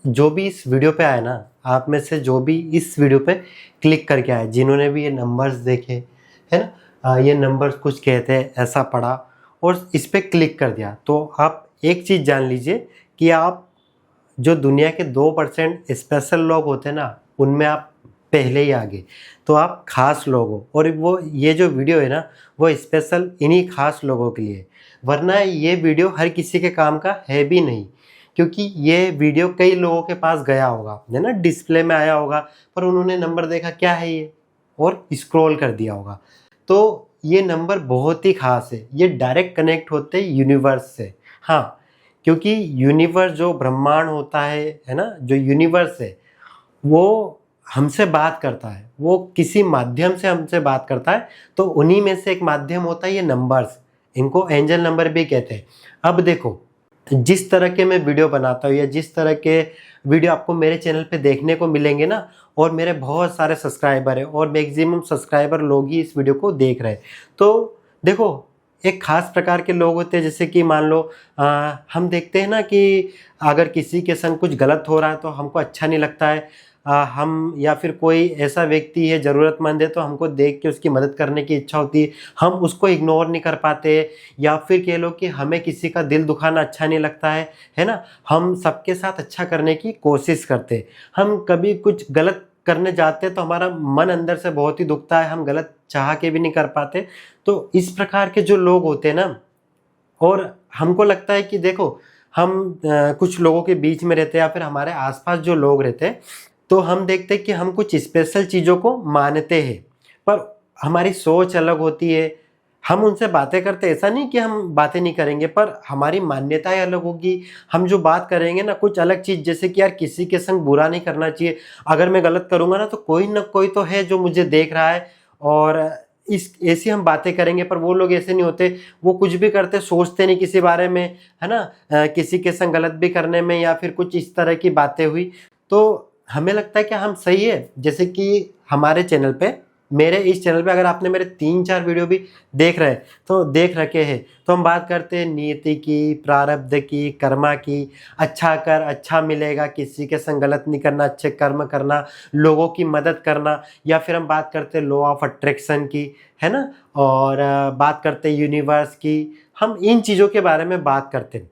जो भी इस वीडियो पे आए ना, आप में से जो भी इस वीडियो पे क्लिक करके आए, जिन्होंने भी ये नंबर्स देखे, है ना, ये नंबर्स कुछ कहते हैं, ऐसा पढ़ा और इस पे क्लिक कर दिया, तो आप एक चीज़ जान लीजिए कि आप जो दुनिया के 2% स्पेशल लोग होते हैं ना, उनमें आप पहले ही आ गए। तो आप खास लोग हो और वो ये जो वीडियो है ना, वो स्पेशल इन्हीं खास लोगों के लिए। वरना ये वीडियो हर किसी के काम का है भी नहीं, क्योंकि ये वीडियो कई लोगों के पास गया होगा, है ना, डिस्प्ले में आया होगा, पर उन्होंने नंबर देखा क्या है ये और स्क्रॉल कर दिया होगा। तो ये नंबर बहुत ही खास है, ये डायरेक्ट कनेक्ट होते हैं यूनिवर्स से। हाँ, क्योंकि यूनिवर्स जो ब्रह्मांड होता है ना, जो यूनिवर्स है वो हमसे बात करता है, वो किसी माध्यम से हमसे बात करता है। तो उन्हीं में से एक माध्यम होता है ये नंबर्स, इनको एंजल नंबर भी कहते हैं। अब देखो, जिस तरह के मैं वीडियो बनाता हूँ या जिस तरह के वीडियो आपको मेरे चैनल पे देखने को मिलेंगे ना, और मेरे बहुत सारे सब्सक्राइबर हैं और मैक्सिमम सब्सक्राइबर लोग ही इस वीडियो को देख रहे हैं। तो देखो, एक खास प्रकार के लोग होते हैं, जैसे कि मान लो हम देखते हैं ना कि अगर किसी के संग कुछ गलत हो रहा है तो हमको अच्छा नहीं लगता है। हम या फिर कोई ऐसा व्यक्ति है ज़रूरतमंद है तो हमको देख के उसकी मदद करने की इच्छा होती है, हम उसको इग्नोर नहीं कर पाते। या फिर कह लो कि हमें किसी का दिल दुखाना अच्छा नहीं लगता है ना? हम सबके साथ अच्छा करने की कोशिश करते हैं। हम कभी कुछ गलत करने जाते हैं तो हमारा मन अंदर से बहुत ही दुखता है, हम गलत चाह के भी नहीं कर पाते। तो इस प्रकार के जो लोग होते हैं ना, और हमको लगता है कि देखो, हम कुछ लोगों के बीच में रहते हैं या फिर हमारे आसपास जो लोग रहते हैं, तो हम देखते हैं कि हम कुछ स्पेशल चीज़ों को मानते हैं, पर हमारी सोच अलग होती है। हम उनसे बातें करते हैं, ऐसा नहीं कि हम बातें नहीं करेंगे, पर हमारी मान्यताएं अलग होगी। हम जो बात करेंगे ना, कुछ अलग चीज़, जैसे कि यार किसी के संग बुरा नहीं करना चाहिए। अगर मैं गलत करूँगा ना, तो कोई ना कोई तो है जो मुझे देख रहा है, और इस ऐसी हम बातें करेंगे। पर वो लोग ऐसे नहीं होते, वो कुछ भी करते सोचते नहीं किसी बारे में, है ना, किसी के संग गलत भी करने में या फिर कुछ इस तरह की बातें हुई तो हमें लगता है कि हम सही है। जैसे कि हमारे चैनल पे, मेरे इस चैनल पे अगर आपने मेरे 3-4 वीडियो भी देख रखे हैं, तो हम बात करते हैं नियति की, प्रारब्ध की, कर्मा की। अच्छा कर अच्छा मिलेगा, किसी के संग गलत नहीं करना, अच्छे कर्म करना, लोगों की मदद करना। या फिर हम बात करते हैं लॉ ऑफ अट्रैक्शन की, है ना, और बात करते हैं यूनिवर्स की। हम इन चीज़ों के बारे में बात करते हैं।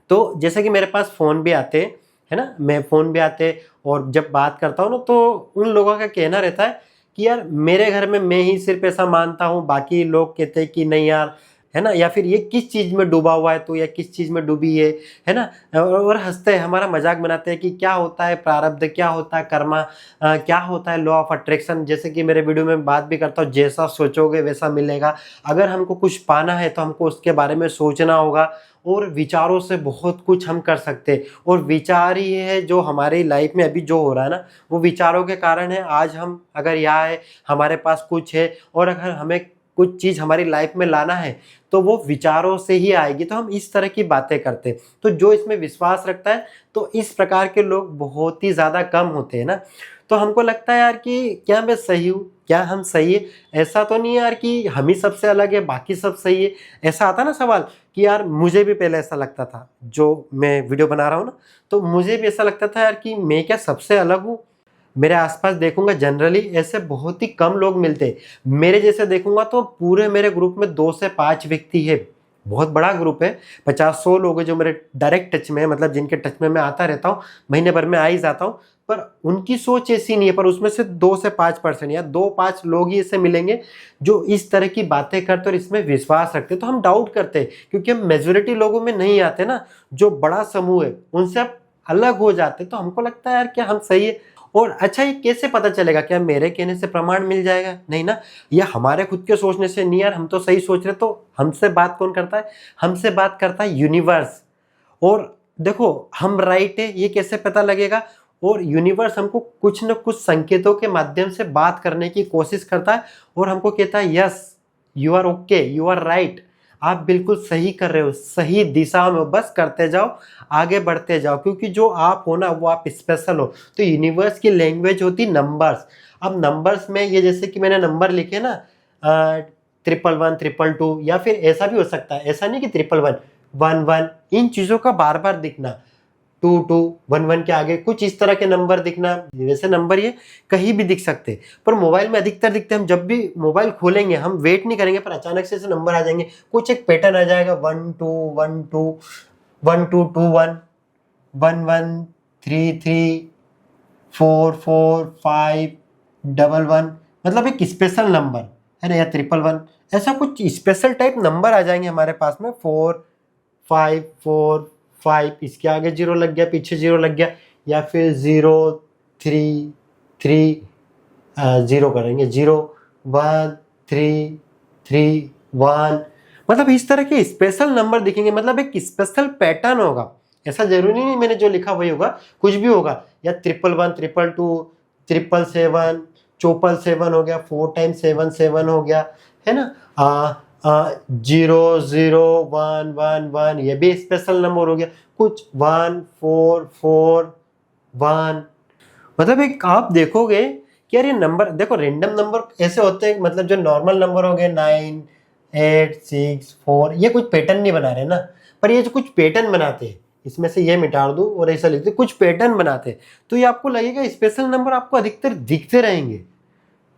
तो जैसे कि मेरे पास फ़ोन भी आते हैं, है ना? मैं फ़ोन भी आते हैं, और जब बात करता हूँ ना, तो उन लोगों का कहना रहता है कि यार मेरे घर में मैं ही सिर्फ़ ऐसा मानता हूँ, बाकी लोग कहते हैं कि नहीं यार, है ना? या फिर ये किस चीज़ में डूबा हुआ है तू, या किस चीज़ में डूबी है ना? और हँसते हैं, हमारा मज़ाक बनाते हैं कि क्या होता है प्रारब्ध, क्या होता है कर्मा, क्या होता है लॉ ऑफ अट्रैक्शन। जैसे कि मेरे वीडियो में बात भी करता हूँ, जैसा सोचोगे वैसा मिलेगा। अगर हमको कुछ पाना है तो हमको उसके बारे में सोचना होगा, और विचारों से बहुत कुछ हम कर सकते हैं। और विचार ही है जो हमारी लाइफ में अभी जो हो रहा है ना, वो विचारों के कारण है। आज हम अगर यहाँ है, हमारे पास कुछ है, और अगर हमें कुछ चीज़ हमारी लाइफ में लाना है, तो वो विचारों से ही आएगी। तो हम इस तरह की बातें करते हैं। तो जो इसमें विश्वास रखता है, तो इस प्रकार के लोग बहुत ही ज़्यादा कम होते हैं ना। तो हमको लगता है यार कि क्या मैं सही हूँ? क्या हम सही है? ऐसा तो नहीं है यार कि हम ही सबसे अलग है, बाकी सब सही है। ऐसा आता है ना सवाल कि यार मुझे भी पहले ऐसा लगता था, जो मैं वीडियो बना रहा हूँ ना, तो मुझे भी ऐसा लगता था यार कि मैं क्या सबसे अलग हूँ? मेरे आस-पास देखूँगा जनरली ऐसे बहुत ही कम लोग मिलते हैं। मेरे जैसे देखूँगा तो पूरे मेरे ग्रुप में 2 से 5 व्यक्ति है। बहुत बड़ा ग्रुप है, 50-100 लोग हैं जो मेरे डायरेक्ट टच में है, मतलब जिनके टच में मैं आता रहता हूँ, महीने भर में आ ही जाता हूँ। पर उनकी सोच ऐसी नहीं है, पर उसमें से 2 से 5% या 2-5 लोग ही ऐसे मिलेंगे जो इस तरह की बातें करते और इसमें विश्वास रखते। तो हम डाउट करते हैं, क्योंकि हम मेजॉरिटी लोगों में नहीं आते ना, जो बड़ा समूह है उनसे आप अलग हो जाते। तो हमको लगता है यार क्या हम सही है? और अच्छा, ये कैसे पता चलेगा? क्या मेरे कहने से प्रमाण मिल जाएगा? नहीं ना। या हमारे खुद के सोचने से, नहीं यार हम तो सही सोच रहे, तो हमसे बात कौन करता है? हमसे बात करता है यूनिवर्स। और देखो, हम राइट है ये कैसे पता लगेगा? और यूनिवर्स हमको कुछ न कुछ संकेतों के माध्यम से बात करने की कोशिश करता है, और हमको कहता है yes, you are okay, you are right, आप बिल्कुल सही कर रहे हो, सही दिशा में हो, बस करते जाओ, आगे बढ़ते जाओ, क्योंकि जो आप हो ना, वो आप स्पेशल हो। तो यूनिवर्स की लैंग्वेज होती नंबर्स। अब नंबर्स में ये, जैसे कि मैंने नंबर लिखे ना, 111, 222, या फिर ऐसा भी हो सकता है, ऐसा नहीं कि 111, 11, इन चीज़ों का बार बार दिखना। 11 के आगे कुछ इस तरह के नंबर दिखना, वैसे नंबर ये कहीं भी दिख सकते, पर मोबाइल में अधिकतर दिखते। हम जब भी मोबाइल खोलेंगे हम वेट नहीं करेंगे, पर अचानक से ऐसे नंबर आ जाएंगे, कुछ एक पैटर्न आ जाएगा 1 2 1 2 1 2 2 1 1 1 3 3 4 4 5 1 1, मतलब एक स्पेशल नंबर है ना, या 1 ऐसा कुछ स्पेशल टाइप नंबर आ जाएंगे हमारे पास में। 4 5 4 5, इसके आगे 0 लग गया, पीछे 0 लग गया, या फिर 0 3 3 0 करेंगे, 0 1 3 3 1, मतलब इस तरह के स्पेशल नंबर दिखेंगे, मतलब एक स्पेशल पैटर्न होगा। ऐसा जरूरी नहीं मैंने जो लिखा वही होगा, कुछ भी होगा, या 111 222 777 777 हो गया, 4 टाइम्स 7 7 हो गया, है ना। 0 0 1 1 1, ये भी स्पेशल नंबर हो गया, कुछ 1 4 4 1, मतलब एक आप देखोगे कि यार ये नंबर देखो, रेंडम नंबर ऐसे होते हैं, मतलब जो नॉर्मल नंबर हो गए 9 8 6 4, ये कुछ पैटर्न नहीं बना रहे ना, पर ये जो कुछ पैटर्न बनाते हैं, इसमें से ये मिटा दूं और ऐसा लिखते कुछ पैटर्न बनाते हैं, तो ये आपको लगेगा स्पेशल नंबर आपको अधिकतर दिखते रहेंगे।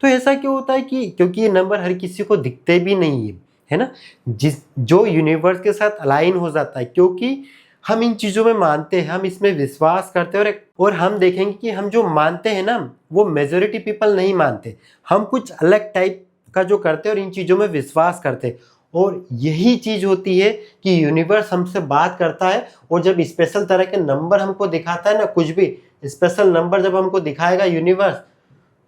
तो ऐसा क्यों होता है कि क्योंकि ये नंबर हर किसी को दिखते भी नहीं है ना, जो यूनिवर्स के साथ अलाइन हो जाता है, क्योंकि हम इन चीज़ों में मानते हैं, हम इसमें विश्वास करते हैं, और हम देखेंगे कि हम जो मानते हैं ना वो मेजोरिटी पीपल नहीं मानते, हम कुछ अलग टाइप का जो करते हैं और इन चीज़ों में विश्वास करते हैं। और यही चीज़ होती है कि यूनिवर्स हमसे बात करता है, और जब स्पेशल तरह के नंबर हमको दिखाता है ना, कुछ भी स्पेशल नंबर जब हमको दिखाएगा यूनिवर्स,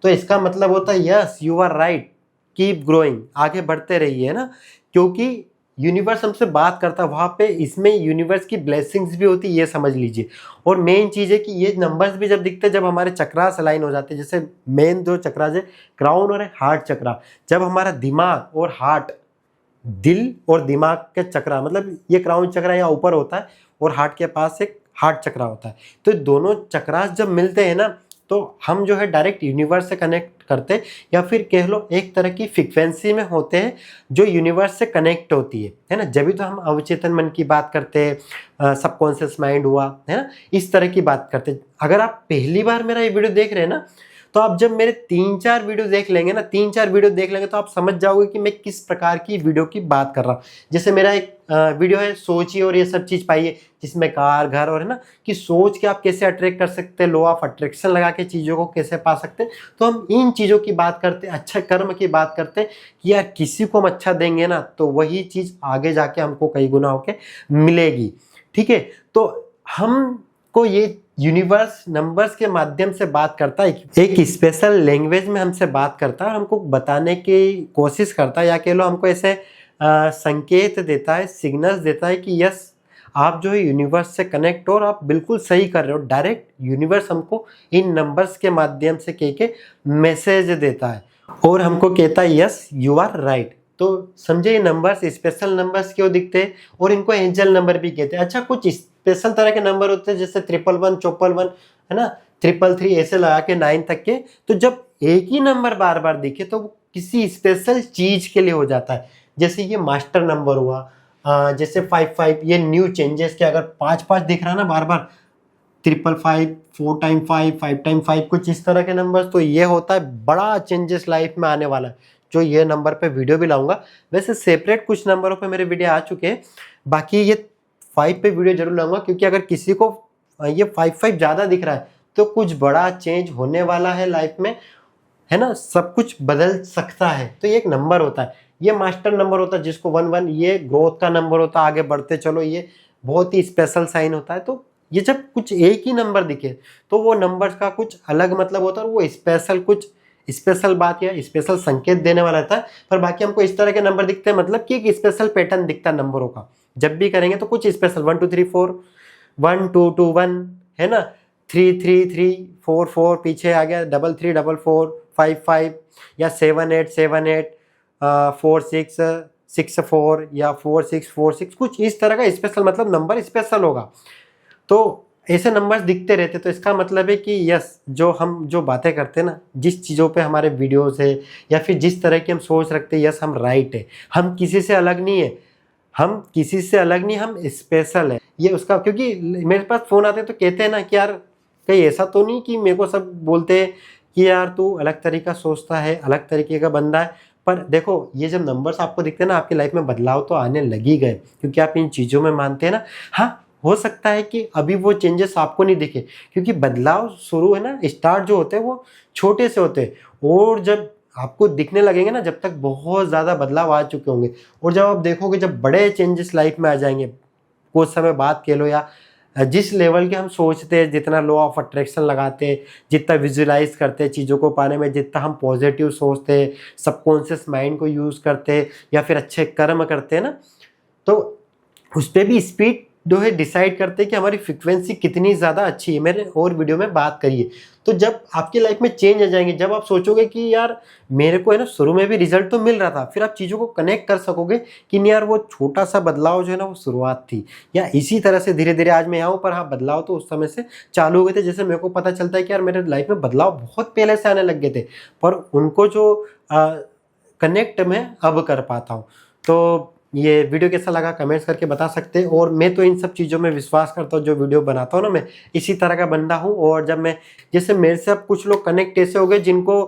तो इसका मतलब होता है yes you are right, keep growing, आगे बढ़ते रहिए, है ना, क्योंकि यूनिवर्स हमसे बात करता है वहाँ पे, इसमें यूनिवर्स की ब्लेसिंग्स भी होती है, ये समझ लीजिए। और मेन चीज़ है कि ये नंबर्स भी जब दिखते हैं जब हमारे चक्रास अलाइन हो जाते हैं, जैसे मेन दो चक्रास है क्राउन और हार्ट चक्रा, जब हमारा दिमाग और हार्ट, दिल और दिमाग के चक्रा, मतलब ये क्राउन चक्रा यहाँ ऊपर होता है और हार्ट के पास एक हार्ट चक्रा होता है, तो दोनों चक्रास जब मिलते हैं ना, तो हम जो है डायरेक्ट यूनिवर्स से कनेक्ट करते हैं, या फिर कह लो एक तरह की फ्रीक्वेंसी में होते हैं जो यूनिवर्स से कनेक्ट होती है ना, जब भी तो हम अवचेतन मन की बात करते हैं, सबकॉन्शियस माइंड हुआ, है ना, इस तरह की बात करते हैं। अगर आप पहली बार मेरा ये वीडियो देख रहे हैं ना, तो आप जब मेरे 3-4 वीडियो देख लेंगे ना, 3-4 वीडियो देख लेंगे तो आप समझ जाओगे कि मैं किस प्रकार की वीडियो की बात कर रहा हूँ। जैसे मेरा एक वीडियो है सोचिए और ये सब चीज़ पाइए, जिसमें कार घर और है ना कि सोच के आप कैसे अट्रैक्ट कर सकते हैं, लॉ ऑफ अट्रैक्शन लगा के चीज़ों को कैसे पा सकते हैं। तो हम इन चीज़ों की बात करते हैं, अच्छा कर्म की बात करते हैं कि यार किसी को हम अच्छा देंगे ना तो वही चीज़ आगे जाके हमको कई गुना होके मिलेगी। ठीक है, तो हमको ये यूनिवर्स नंबर्स के माध्यम से बात करता है, एक स्पेशल लैंग्वेज में हमसे बात करता है और हमको बताने की कोशिश करता है, या कह लो हमको ऐसे संकेत देता है, सिग्नल्स देता है कि यस आप जो है यूनिवर्स से कनेक्ट हो और आप बिल्कुल सही कर रहे हो। डायरेक्ट यूनिवर्स हमको इन नंबर्स के माध्यम से कह के मैसेज देता है और हमको कहता है यस यू आर राइट। तो समझे ये नंबर्स स्पेशल नंबर्स क्यों दिखते हैं और इनको एंजल नंबर भी कहते हैं। अच्छा, कुछ स्पेशल तरह के नंबर होते हैं जैसे 111 111 है ना, 333 ऐसे लगा के 9 तक के, तो जब एक ही नंबर बार बार दिखे तो वो किसी स्पेशल चीज के लिए हो जाता है। जैसे ये मास्टर नंबर हुआ, जैसे 55 ये न्यू चेंजेस के अगर 5 दिख रहा है ना बार बार, 555 4 टाइम 5 5 टाइम 5 कुछ इस तरह के नंबर्स, तो ये होता है बड़ा चेंजेस लाइफ में आने वाला है, जो ये नंबर पे वीडियो भी लाऊंगा। वैसे सेपरेट कुछ नंबरों पे मेरे वीडियो आ चुके हैं, बाकी ये 5 पे वीडियो जरूर लाऊंगा, क्योंकि अगर किसी को ये 5 ज़्यादा दिख रहा है तो कुछ बड़ा चेंज होने वाला है लाइफ में, है ना, सब कुछ बदल सकता है। तो ये एक नंबर होता है, ये मास्टर नंबर होता है जिसको 11 ये ग्रोथ का नंबर होता है, आगे बढ़ते चलो, ये बहुत ही स्पेशल साइन होता है। तो ये जब कुछ एक ही नंबर दिखे तो वो नंबर का कुछ अलग मतलब होता है, वो स्पेशल कुछ स्पेशल बात या स्पेशल संकेत देने वाला रहता है। पर बाकी हमको इस तरह के नंबर दिखते हैं, मतलब कि एक स्पेशल पैटर्न दिखता है नंबरों का, जब भी करेंगे तो कुछ स्पेशल 1 2 3 4 1 2 2 1 है ना, 3 3 3 4 4 पीछे आ गया, 3 3 4 4 5 5 या 7 8 7 8 4 6 6 4 या 4 6 4 6, कुछ इस तरह का स्पेशल मतलब नंबर स्पेशल होगा। तो ऐसे नंबर्स दिखते रहते, तो इसका मतलब है कि यस जो हम जो बातें करते हैं ना, जिस चीज़ों पे हमारे वीडियोस है या फिर जिस तरह की हम सोच रखते हैं, यस हम राइट है, हम किसी से अलग नहीं है, हम किसी से अलग नहीं, हम स्पेशल है ये उसका। क्योंकि मेरे पास फ़ोन आते हैं तो कहते हैं ना कि यार कहीं ऐसा तो नहीं कि मेरे को सब बोलते हैं कि यार तू अलग तरीका सोचता है, अलग तरीके का बंदा है। पर देखो ये जब नंबर्स आपको दिखते हैं ना, आपकी लाइफ में बदलाव तो आने लग ही गए, क्योंकि आप इन चीज़ों में मानते हैं ना। हाँ, हो सकता है कि अभी वो चेंजेस आपको नहीं दिखे, क्योंकि बदलाव शुरू है ना, स्टार्ट जो होते हैं वो छोटे से होते हैं, और जब आपको दिखने लगेंगे ना, जब तक बहुत ज़्यादा बदलाव आ चुके होंगे। और जब आप देखोगे जब बड़े चेंजेस लाइफ में आ जाएंगे, कुछ समय बाद कह लो, या जिस लेवल के हम सोचते हैं, जितना लॉ ऑफ अट्रैक्शन लगाते हैं, जितना विजुअलाइज करते हैं चीज़ों को पाने में, जितना हम पॉजिटिव सोचते हैं, सबकॉन्शियस माइंड को यूज़ करते हैं, या फिर अच्छे कर्म करते हैं ना, तो उस पर भी स्पीड जो है डिसाइड करते हैं कि हमारी फ्रिक्वेंसी कितनी ज़्यादा अच्छी है। मैंने और वीडियो में बात करी है। तो जब आपकी लाइफ में चेंज आ जाएंगे, जब आप सोचोगे कि यार मेरे को है ना शुरू में भी रिजल्ट तो मिल रहा था, फिर आप चीज़ों को कनेक्ट कर सकोगे कि नहीं यार वो छोटा सा बदलाव जो है ना वो शुरुआत थी, या इसी तरह से धीरे धीरे आज मैं यहाँ हूँ। पर हाँ, बदलाव तो उस समय से चालू हो गए थे। जैसे मेरे को पता चलता है कि यार मेरे लाइफ में बदलाव बहुत पहले से आने लग गए थे, पर उनको जो कनेक्ट मैं अब कर पाता हूँ। तो ये वीडियो कैसा लगा कमेंट्स करके बता सकते हैं। और मैं तो इन सब चीज़ों में विश्वास करता हूँ, जो वीडियो बनाता हूँ ना, मैं इसी तरह का बंदा हूँ। और जब मैं, जैसे मेरे से अब कुछ लोग कनेक्ट ऐसे हो गए जिनको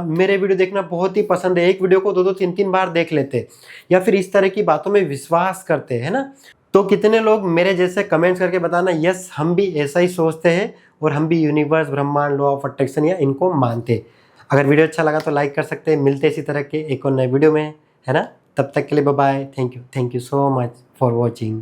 मेरे वीडियो देखना बहुत ही पसंद है, एक वीडियो को 2-2 3-3 बार देख लेते, या फिर इस तरह की बातों में विश्वास करते हैं ना। तो कितने लोग मेरे जैसे कमेंट्स करके बताना, यस हम भी ऐसा ही सोचते हैं, और हम भी यूनिवर्स, ब्रह्मांड, लॉ ऑफ अट्रैक्शन या इनको मानते हैं। अगर वीडियो अच्छा लगा तो लाइक कर सकते हैं। मिलते हैं इसी तरह के एक और नए वीडियो में, है ना। तब तक के लिए bye bye. Thank you so much for watching.